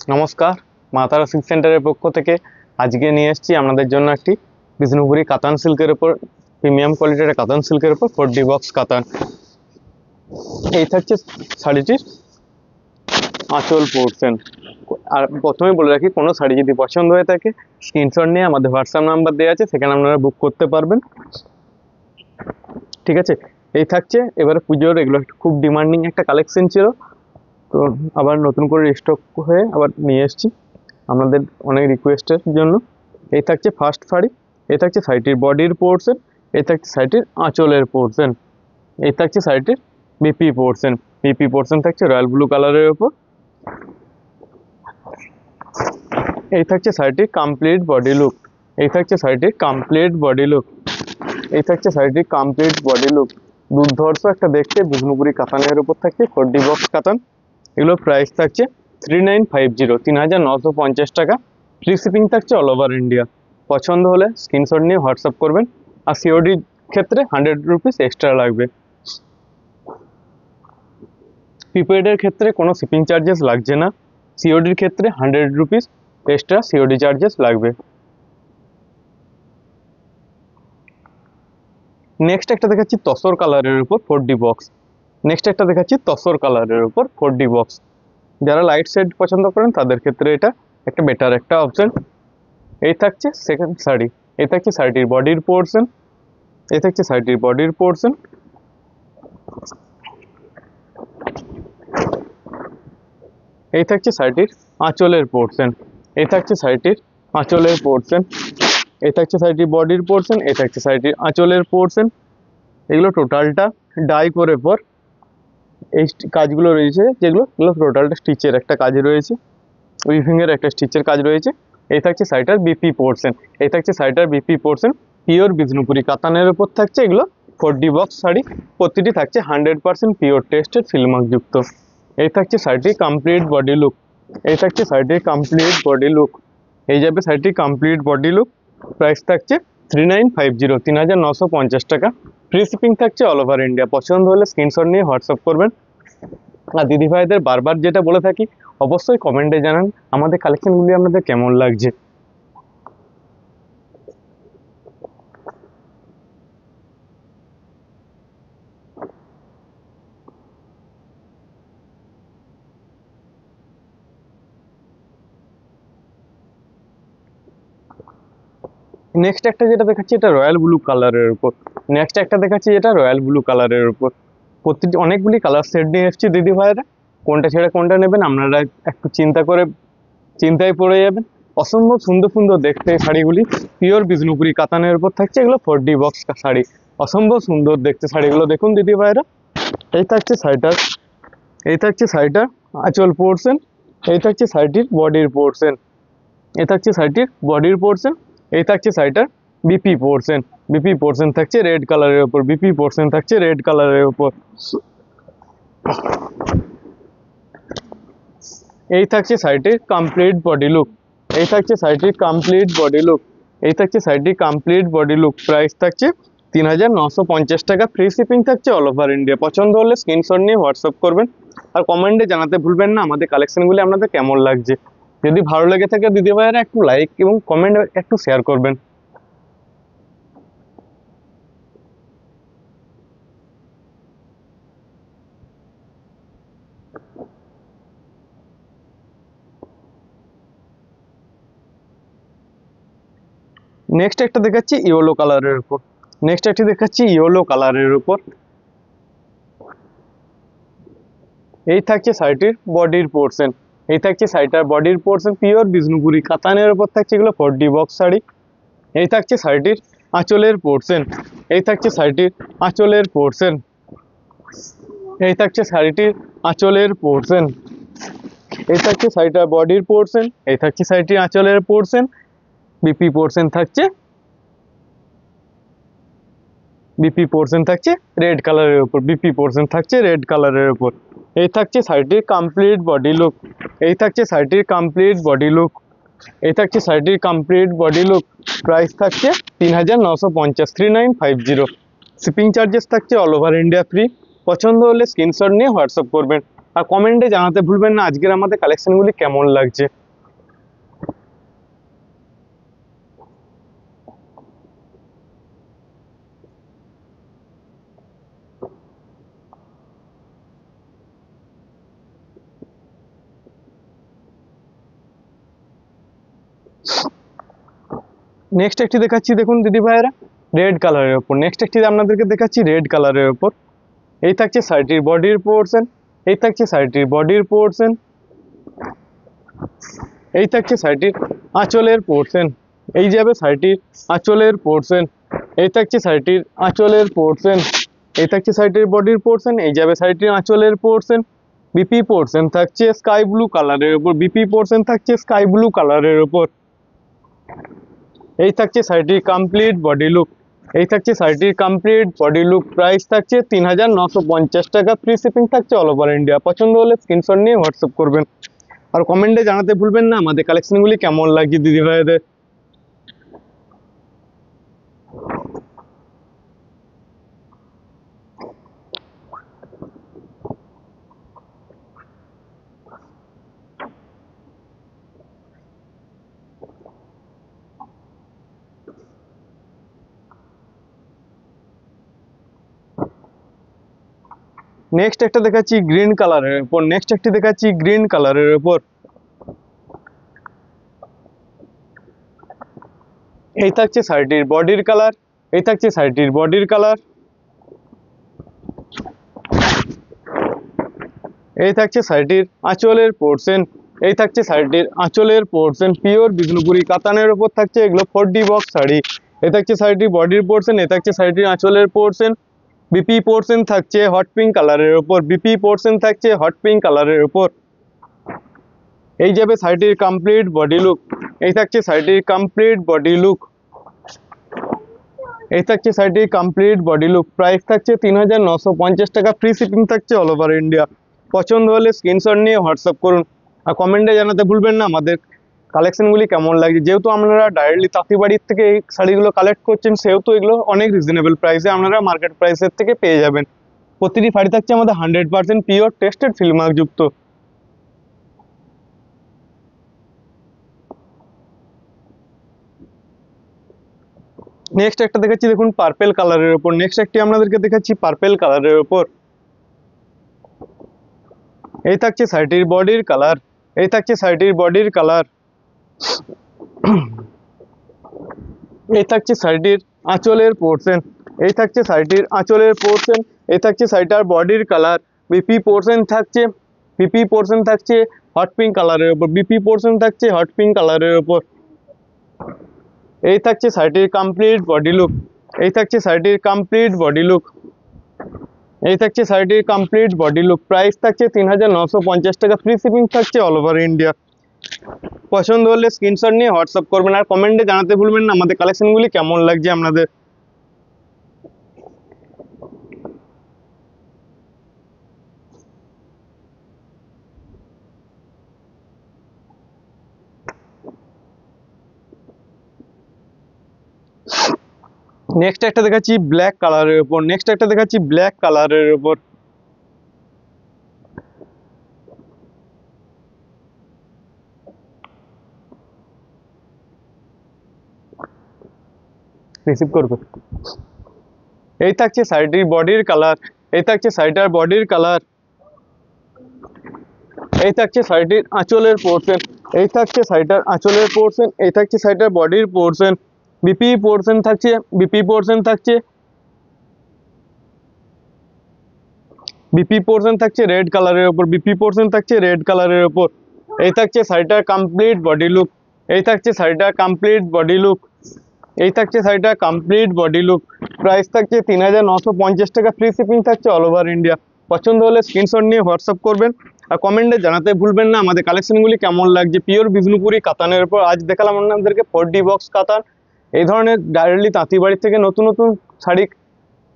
নমস্কার, মা তারা সিল্ক সেন্টারের পক্ষ থেকে আজকে নিয়ে এসেছি আপনাদের জন্য একটি বিষ্ণুপুরি কাতান সিল্কের উপর প্রিমিয়াম কোয়ালিটির কাতান সিল্কের উপর 4D বক্স কাতান। এই থাকছে শাড়িটির আঁচল পোর্শন। আর প্রথমে বলে রাখি, কোনো শাড়ি যদি পছন্দ হয়ে থাকে স্ক্রিনশট নিয়ে আমাদের হোয়াটসঅ্যাপ নাম্বার দেওয়া আছে, সেখানে আপনারা বুক করতে পারবেন। ঠিক আছে, এই থাকছে এবারে পুজোর, এগুলো খুব ডিমান্ডিং একটা কালেকশন ছিল, তো আবার নতুন করে স্টক হয়ে আবার নিয়ে এসেছি আমাদের অনেক রিকোয়েস্টের জন্য। এই থাকছে ফার্স্ট শাড়ি, এই থাকছে শাড়িটির বডির পোর্শন, এই থাকছে শাড়িটির আঁচলের পোর্শন, এই থাকছে শাড়িটির বিপি পোর্শন। বিপি পোর্শন থাকছে রয়্যাল ব্লু কালারের ওপর। এই থাকছে শাড়িটির কমপ্লিট বডি লুক, এই থাকছে শাড়িটির কমপ্লিট বডি লুক, এই থাকছে শাড়িটির কমপ্লিট বডি লুক। দুর্ধর্ষ একটা দেখতে বিষ্ণুপুরি কাতানের উপর থাকছে 4D বক্স কাতান। এগুলোর প্রাইস থাকছে 3950, 3950 টাকা। ফ্রি শিপিং থাকছে অল ওভার ইন্ডিয়া। পছন্দ হলে স্ক্রিনশট নিয়ে হোয়াটসঅ্যাপ করবেন। আর সিওডির ক্ষেত্রে 100 রুপিস এক্সট্রা লাগবে। প্রিপেডের ক্ষেত্রে কোনো শিপিং চার্জেস লাগছে না। সিওডির ক্ষেত্রে 100 রুপিস এক্সট্রা সিওডি চার্জেস লাগবে। নেক্সট একটা দেখাচ্ছি তসর কালারের উপর 4D বক্স। নেক্সট একটা দেখাচ্ছি তসর কালারের উপর 4D বক্স। যারা লাইট শেড পছন্দ করেন তাদের ক্ষেত্রে এটা একটা বেটার একটা অপশন। এই থাকছে সেকেন্ড শাড়ি, এই থাকছে শাড়িটির বডির পোর্শন, এই থাকছে শাড়িটির বডির পোর্শন, এই থাকছে শাড়িটির আঁচলের পোর্শন, এই থাকছে শাড়িটির আঁচলের পোর্শন, এই থাকছে শাড়িটির বডির পোর্শন, এই থাকছে শাড়িটির আঁচলের পোর্শন। এগুলো টোটালটা ডাই করে পর এই কাজগুলো রয়েছে, যেগুলো টোটালটা স্টিচের একটা কাজ রয়েছে, উইভিংয়ের একটা স্টিচের কাজ রয়েছে। এই থাকছে শাড়িটার বিপি পোর্শন, এই থাকছে শাড়িটার বিপি পোর্শন। পিওর বিষ্ণুপুরি কাতানের উপর থাকছে এগুলো 4D বক্স শাড়ি। প্রতিটি থাকছে 100% পিওর টেস্টেড ফিল্মার্কযুক্ত। এই থাকছে শাড়িটির কমপ্লিট বডি লুক, এই থাকছে শাড়িটির কমপ্লিট বডি লুক, এই যাবে শাড়িটির কমপ্লিট বডি লুক। প্রাইস থাকছে 3950, 3950 টাকা। ফ্রি শিপিং থাকছে অল ওভার ইন্ডিয়া। পছন্দ হলে স্ক্রিনশট নিয়ে হোয়াটসঅ্যাপ করবেন। আর দিদিভাইদের বারবার যেটা বলে থাকি, অবশ্যই কমেন্টে জানান আমাদের কালেকশনগুলি আপনাদের কেমন লাগছে। নেক্সট একটা যেটা দেখাচ্ছি এটা রয়্যাল ব্লু কালারের উপর। নেক্সট একটা দেখাচ্ছি যেটা রয়্যাল ব্লু কালারের উপর। প্রতিটি অনেকগুলি কালার সেট নিয়ে এসেছি দিদি ভাইরা, কোনটা ছেড়ে কোনটা নেবেন আপনারা একটু চিন্তায় পড়ে যাবেন। অসম্ভব সুন্দর সুন্দর দেখতে এই শাড়িগুলি। পিওর বিষ্ণুপুরি কাতানের উপর থাকছে এগুলো 4D বক্স শাড়ি। অসম্ভব সুন্দর দেখতে শাড়িগুলো দেখুন দিদি ভাইরা। এই থাকছে শাড়িটার, এই থাকছে শাড়িটার আঁচল পোর্শন, এই থাকছে শাড়িটির বডির পোর্শন, এই থাকছে শাড়িটির বডির পোর্শন, এই থাকছে শাড়িটার বিপি পোর্শন। বিপি পোর্শন থাকছে রেড কালারের উপর, বিপি পোর্শন থাকছে রেড কালারের উপর। এই থাকছে শাড়িটির কমপ্লিট বডি লুক, এই থাকছে শাড়িটির কমপ্লিট বডি লুক, এই থাকছে শাড়িটির কমপ্লিট বডি লুক। প্রাইস থাকছে 3950 টাকা। ফ্রি শিপিং থাকছে অল ওভার ইন্ডিয়া। পছন্দ হলে স্ক্রিনশট নিয়ে হোয়াটসঅ্যাপ করবেন। আর কমেন্টে জানাতে ভুলবেন না আমাদের কালেকশনগুলি আপনাদের কেমন লাগছে। যদি ভালো লেগে থাকে দিদি ভাইয়েরা একটু লাইক এবং কমেন্ট একটু শেয়ার করবেন। নেক্সট একটা দেখাচ্ছি ইয়েলো কালারের উপর, নেক্সট একটা দেখাচ্ছি ইয়েলো কালারের উপর। এই থাকছে শাড়িটির বডির পোর্শন, এই থাকছে শাড়িটার বডির পোর্শন। পিওর বিষ্ণুপুরি কাতানের উপর থাকছে এগুলো 4D বক্স শাড়ি। এই থাকছে শাড়িটির আঁচলের পোর্শন, এই থাকছে শাড়িটির আঁচলের পোর্শন, এই থাকছে শাড়িটির আঁচলের পোর্শন, এই থাকছে শাড়িটার বডির পোর্শন, এই থাকছে শাড়িটির আঁচলের পোর্শন। বিপি পোর্শন থাকছে, বিপি পোর্শন থাকছে রেড কালারের উপর, বিপি পোর্শন থাকছে রেড কালারের উপর। এই থাকছে শাড়িটির কমপ্লিট বডি লুক, এই থাকছে শাড়িটির কমপ্লিট বডি লুক, এই থাকছে শাড়িটির কমপ্লিট বডি লুক। প্রাইস থাকছে 3950, 3950। শিপিং চার্জেস থাকছে অল ওভার ইন্ডিয়া ফ্রি। পছন্দ হলে স্ক্রিনশট নিয়ে হোয়াটসঅ্যাপ করবেন। আর কমেন্টে জানাতে ভুলবেন না আজকের আমাদের কালেকশনগুলি কেমন লাগছে। নেক্সট একটি দেখাচ্ছি, দেখুন দিদি ভাইয়েরা, রেড কালারের ওপর। নেক্সট একটি আপনাদেরকে দেখাচ্ছি রেড কালারের ওপর। এই থাকছে শাড়িটির বডির পোর্শন, এই থাকছে শাড়িটির বডির পোর্শন, এই থাকছে শাড়িটির আঁচলের পোর্শন, এই যাবে শাড়িটির আঁচলের পোর্শন, এই থাকছে শাড়িটির আঁচলের পোর্শন, এই থাকছে শাড়িটির বডির পোর্শন, এই যাবে শাড়িটির আঁচলের পোর্শন। বিপি পোর্শন থাকছে স্কাই ব্লু কালারের উপর, বিপি পোর্শন থাকছে স্কাই ব্লু কালারের উপর। এই থাকছে শাড়িটির কমপ্লিট বডি লুক, এই থাকছে শাড়িটির কমপ্লিট বডি লুক। প্রাইস থাকছে 3950 টাকা, ফ্রি শিপিং থাকছে অল ওভার ইন্ডিয়া। পছন্দ হলে স্ক্রিনশট নিয়ে হোয়াটসঅ্যাপ করবেন। আর কমেন্টে জানাতে ভুলবেন না আমাদের কালেকশনগুলি কেমন লাগছে দিদি ভাইদের। নেক্সট একটা দেখাচ্ছি গ্রিন কালারের উপর, নেক্সট একটি দেখাচ্ছি গ্রিন কালারের উপর। এই থাকছে শাড়িটির বডির কালার, এই থাকছে শাড়িটির বডির কালার, এই থাকছে শাড়িটির আঁচলের পোর্শন, এই থাকছে শাড়িটির আঁচলের পোর্শন। পিওর বিষ্ণুপুরি কাতানের উপর থাকছে এগুলো 4D বক্স শাড়ি। এই থাকছে শাড়িটির বডির পোর্শন, এই থাকছে শাড়িটির আঁচলের পোর্শন। বিপি পোর্শন থাকছে হট পিঙ্ক কালারের উপর, বিপি পোর্শন থাকছে হট পিঙ্ক কালারের উপর। এই যাবে শাড়িটির কমপ্লিট বডি লুক, এই থাকছে শাড়িটির কমপ্লিট বডি লুক, এই থাকছে শাড়িটির কমপ্লিট বডি লুক। প্রাইস থাকছে 3950 টাকা, ফ্রি শিপিং থাকছে অল ওভার ইন্ডিয়া। পছন্দ হলে স্ক্রিনশট নিয়ে হোয়াটসঅ্যাপ করুন। আর কমেন্টে জানাতে ভুলবেন না আমাদের কালেকশনগুলি কেমন লাগছে। যেহেতু আপনারা ডাইরেক্টলি তাঁতিবাড়ির থেকে এই শাড়িগুলো কালেক্ট করছেন, সেহেতু এগুলো অনেক রিজনেবল প্রাইসে আপনারা মার্কেট প্রাইসের থেকে পেয়ে যাবেন। প্রতিটি শাড়ি থাকছে আমাদের 100% পিওর টেস্টেড ফিল্মার্ক যুক্ত। নেক্সট একটা দেখাচ্ছি, দেখুন পার্পেল কালারের উপর। নেক্সট একটি আপনাদেরকে দেখাচ্ছি পার্পেল কালারের উপর। এই থাকছে শাড়িটির বডির কালার, এই থাকছে শাড়িটির বডির কালার, এই থাকছে শাড়িটির আঁচলের পোর্শন, এই থাকছে শাড়িটির আঁচলের পোর্শন, এই থাকছে শাড়িটার বডির কালার। বিপি পোর্শন থাকছে, বিপি পোর্শন থাকছে হট পিঙ্ক কালারের উপর, বিপি পোর্শন থাকছে হট পিঙ্ক কালারের উপর। এই থাকছে শাড়িটির কমপ্লিট বডি লুক, এই থাকছে শাড়িটির কমপ্লিট বডি লুক, এই থাকছে শাড়িটির কমপ্লিট বডি লুক। প্রাইস থাকছে 3950 টাকা, ফ্রি শিপিং থাকছে অল ওভার ইন্ডিয়া। পছন্দ হলে স্ক্রিনশট নিয়ে হোয়াটসঅ্যাপ করবেন। আর কমেন্টে জানাতে ভুলবেন না আমাদের কালেকশনগুলি কেমন লাগছে আপনাদের। নেক্সট একটা দেখাচ্ছি ব্ল্যাক কালারের উপর, নেক্সট একটা দেখাচ্ছি ব্ল্যাক কালারের উপর। রিসিভ করবে। এই থাকছে শাড়িটির বডির কালার, এই থাকছে শাড়িটার বডির কালার, এই থাকছে শাড়িটির আঁচলের পোর্শন, এই থাকছে শাড়িটার আঁচলের পোর্শন, এই থাকছে শাড়িটার বডির পোর্শন। বিপি পোর্শন থাকছে, বিপি পোর্শন থাকছে, বিপি পোর্শন থাকছে রেড কালারের উপর, বিপি পোর্শন থাকছে রেড কালারের উপর। এই থাকছে শাড়িটার কমপ্লিট বডি লুক, এই থাকছে শাড়িটার কমপ্লিট বডি লুক, এই থাকছে শাড়িটার কমপ্লিট বডি লুক। প্রাইস থাকছে 3950 টাকা, ফ্রি শিপিং থাকছে অল ওভার ইন্ডিয়া। পছন্দ হলে স্ক্রিনশট নিয়ে হোয়াটসঅ্যাপ করবেন। আর কমেন্টে জানাতে ভুলবেন না আমাদের কালেকশনগুলি কেমন লাগছে। পিওর বিষ্ণুপুরি কাতানের উপর আজ দেখালাম আপনাদেরকে 4D বক্স কাতান। এই ধরনের ডাইরেক্টলি তাঁতিবাড়ি থেকে নতুন নতুন শাড়ি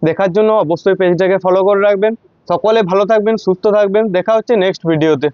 দেখার জন্য অবশ্যই পেজটাকে ফলো করে রাখবেন। সকলে ভালো থাকবেন, সুস্থ থাকবেন। দেখা হচ্ছে নেক্সট ভিডিওতে।